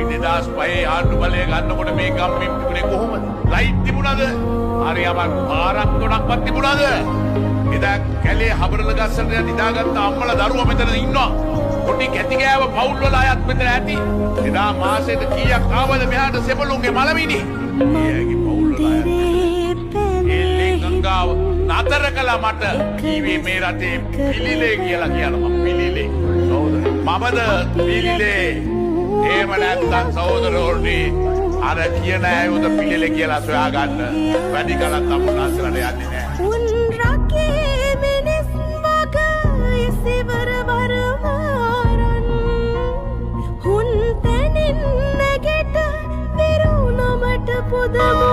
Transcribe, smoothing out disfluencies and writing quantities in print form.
අපි 2005 ආණ්ඩු බලය ගන්නකොට මේ ගම්මින් තිබුණේ කොහොමද? ලයිට් තිබුණාද? හරියම පාරක් තුනක්වත් තිබුණාද? එදා කැලේ හබරල ගස්සට නිදාගත්ත අම්මලා දරුවා මෙතන ඉන්නවා. කොටි කැටි ගෑව පවුල් වල අයත් මෙතන ඇති. එදා මාසෙට කීයක් ආවද මෙහාට සෙබළුන්ගේ මලමිනි? ඊයගේ පවුල් වල අයත්. එල්ලේ ගංගාව නතර කළා මට. කීවේ මේ රටේ පිළිලේ කියලා කියනවා. පිළිලේ. සහෝදර. මමද පිළිලේ. එහෙම නැත්නම් සහෝදරෝනි අර කියන අයුද පිළිලේ කියලා සොයාගන්න වැඩි කලක් අම්මුණාසලට යන්නේ නැහැ. උන් රකේ මිනිස් වගේ සිවර වරමාරන් හුන් තනින් නැගිට විරුණමට පුදමු